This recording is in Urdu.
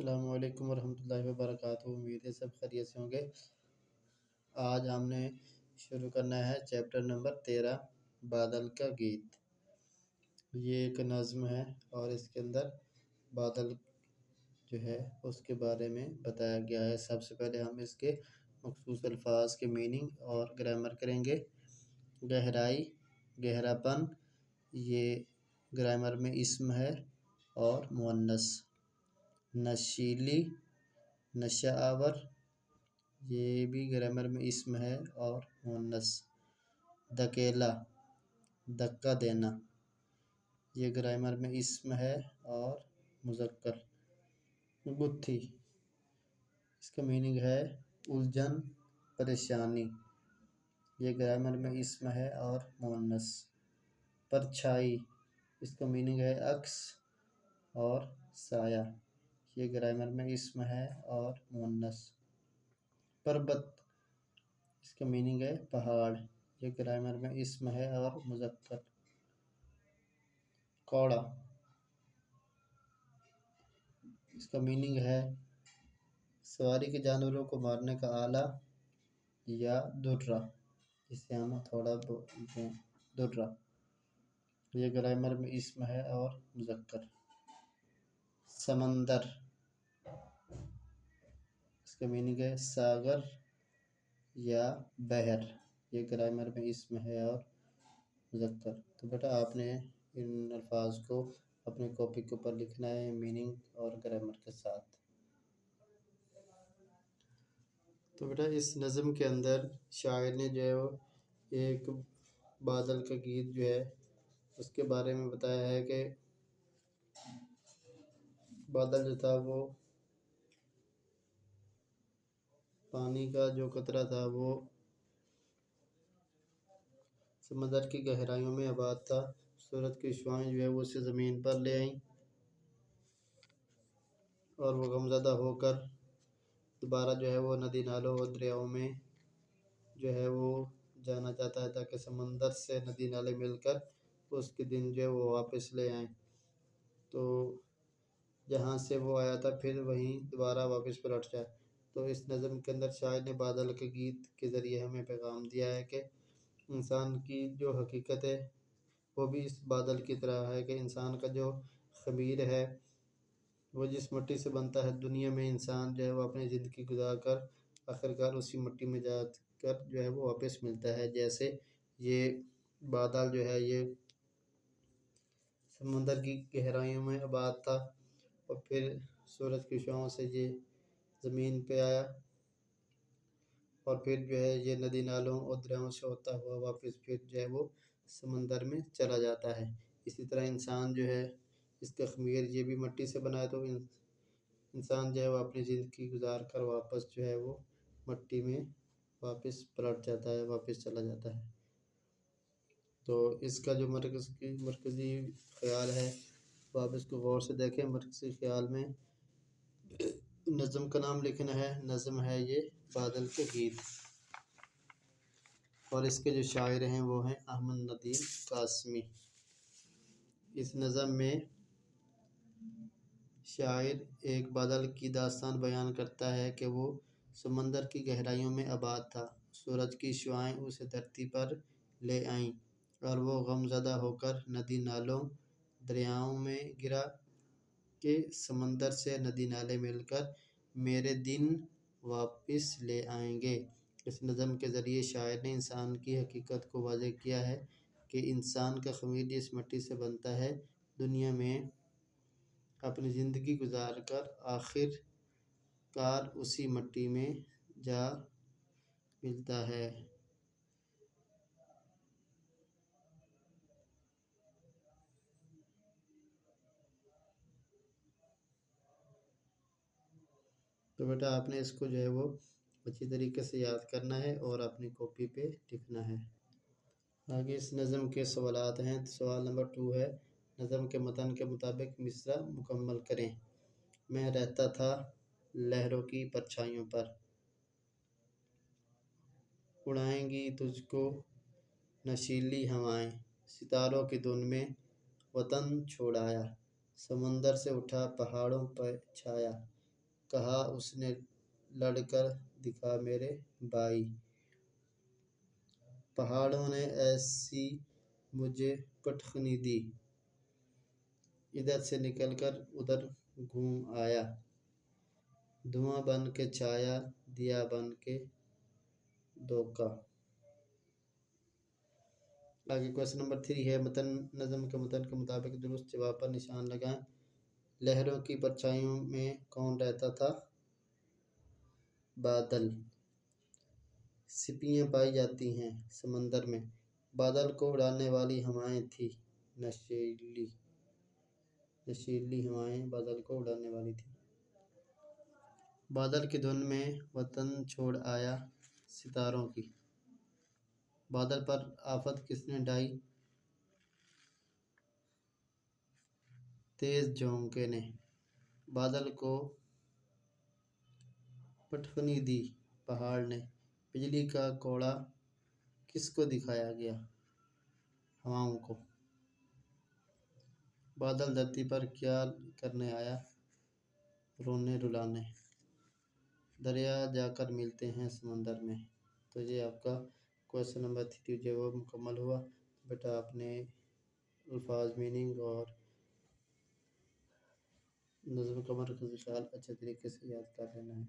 السلام علیکم ورحمۃ اللہ وبرکاتہ۔ امید ہے سب خیریت سے ہوں گے۔ آج ہم نے شروع کرنا ہے چیپٹر نمبر 13 بادل کا گیت۔ یہ ایک نظم ہے اور اس کے اندر بادل جو ہے اس کے بارے میں بتایا گیا ہے۔ سب سے پہلے ہم اس کے مخصوص الفاظ کے میننگ اور گرامر کریں گے۔ گہرائی، گہرا پن، یہ گرامر میں اسم ہے اور مؤنث۔ نشیلی، نشہ آور، یہ بھی گرامر میں اسم ہے اور مؤنث۔ دھکیلا، دھکا دینا، یہ گرامر میں اسم ہے اور مذکر۔ گتھی، اس کا میننگ ہے الجھن، پریشانی، یہ گرامر میں اسم ہے اور مؤنث۔ پرچھائی، اس کا میننگ ہے عکس اور سایہ، یہ گرامر میں اسم ہے اور مؤنث۔ پربت، اس کا میننگ ہے پہاڑ، یہ گرامر میں اسم ہے اور مذکر۔ کوڑا، اس کا میننگ ہے سواری کے جانوروں کو مارنے کا آلہ یا درہ، جسے ہم تھوڑا بولتے ہیں درہ، یہ گرامر میں اسم ہے اور مذکر۔ سمندر، اس کا میننگ ہے ساگر یا بحر، یہ گرامر میں اسم ہے اور مذکر۔ تو بیٹا آپ نے ان الفاظ کو اپنے کاپی کے اوپر لکھنا ہے میننگ اور گرامر کے ساتھ۔ تو بیٹا اس نظم کے اندر شاعر نے جو ہے وہ ایک بادل کا گیت جو ہے اس کے بارے میں بتایا ہے کہ بادل جو تھا وہ پانی کا جو قطرہ تھا وہ سمندر کی گہرائیوں میں آباد تھا۔ سورج کی شعاعیں جو ہے وہ اسے زمین پر لے آئیں اور وہ غمزدہ ہو کر دوبارہ جو ہے وہ ندی نالوں اور دریاؤں میں جو ہے وہ جانا چاہتا ہے تاکہ سمندر سے ندی نالے مل کر اس کے دن جو ہے وہ واپس لے آئیں۔ تو جہاں سے وہ آیا تھا پھر وہیں دوبارہ واپس پلٹ جائے۔ تو اس نظم کے اندر شاعر نے بادل کے گیت کے ذریعے ہمیں پیغام دیا ہے کہ انسان کی جو حقیقت ہے وہ بھی اس بادل کی طرح ہے کہ انسان کا جو خمیر ہے وہ جس مٹی سے بنتا ہے، دنیا میں انسان جو ہے وہ اپنی زندگی گزار کر آخرکار اسی مٹی میں جا کر جو ہے وہ واپس ملتا ہے۔ جیسے یہ بادل جو ہے یہ سمندر کی گہرائیوں میں آباد تھا اور پھر سورج کی شعاعوں سے یہ زمین پہ آیا اور پھر جو ہے یہ ندی نالوں اور دریاؤں سے ہوتا ہوا واپس پھر جو ہے وہ سمندر میں چلا جاتا ہے۔ اسی طرح انسان جو ہے اس کا خمیر یہ بھی مٹی سے بنا ہے، تو انسان جو ہے وہ اپنی زندگی گزار کر واپس جو ہے وہ مٹی میں واپس پلٹ جاتا ہے، واپس چلا جاتا ہے۔ تو اس کا جو مرکزی خیال ہے وہ آپ اس کو غور سے دیکھیں۔ مرکزی خیال میں نظم کا نام لکھنا ہے، نظم ہے یہ بادل کے گیت، اور اس کے جو شاعر ہیں وہ ہیں احمد ندیم قاسمی۔ اس نظم میں شاعر ایک بادل کی داستان بیان کرتا ہے کہ وہ سمندر کی گہرائیوں میں آباد تھا۔ سورج کی شعاعیں اسے دھرتی پر لے آئیں اور وہ غمزدہ ہو کر ندی نالوں دریاؤں میں گرا کہ سمندر سے ندی نالے مل کر میرے دن واپس لے آئیں گے۔ اس نظم کے ذریعے شاعر نے انسان کی حقیقت کو واضح کیا ہے کہ انسان کا خمیر جس مٹی سے بنتا ہے، دنیا میں اپنی زندگی گزار کر آخر کار اسی مٹی میں جا ملتا ہے۔ تو بیٹا آپ نے اس کو جو ہے وہ اچھی طریقے سے یاد کرنا ہے اور اپنی کاپی پہ لکھنا ہے۔ آگے اس نظم کے سوالات ہیں۔ سوال نمبر 2 ہے، نظم کے متن کے مطابق مصرع مکمل کریں۔ میں رہتا تھا لہروں کی پرچھائیوں پر، اڑائیں گی تجھ کو نشیلی ہوائیں، ستاروں کی دھن میں وطن چھوڑ آیا، سمندر سے اٹھا پہاڑوں پہ چھایا، کہا اس نے لڑ کر دکھا میرے بھائی، پہاڑوں نے ایسی مجھے پٹخنی دی، ادھر سے نکل کر ادھر گھوم آیا، دھواں بن کے چھایا، دیا بن کے دھوکا۔ آگے کوشچن نمبر 3 ہے، متن نظم کے متن کے مطابق درست جواب پر نشان لگائیں۔ لہروں کی پرچھائیوں میں کون رہتا تھا؟ بادل۔ سپیاں پائی جاتی ہیں سمندر میں، بادل کو اڑانے والی ہوائیں تھیں نشیلی، نشیلی ہوائیں بادل کو اڑانے والی تھیں۔ بادل کی دھن میں وطن چھوڑ آیا ستاروں کی، بادل پر آفت کس نے ڈھائی؟ تیز جھونکے نے، بادل کو پٹخنی دی پہاڑ نے، بجلی کا کوڑا کس کو دکھایا گیا؟ ہواؤں کو۔ بادل دھرتی پر کیا کرنے آیا؟ رونے رلانے، دریا جا کر ملتے ہیں سمندر میں۔ تو یہ آپ کا کوشچن نمبر 3 جو وہ مکمل ہوا۔ بیٹا آپ نے الفاظ، میننگ اور نظم کا مرکز خیال اچھے طریقے سے یاد کر لینا ہے۔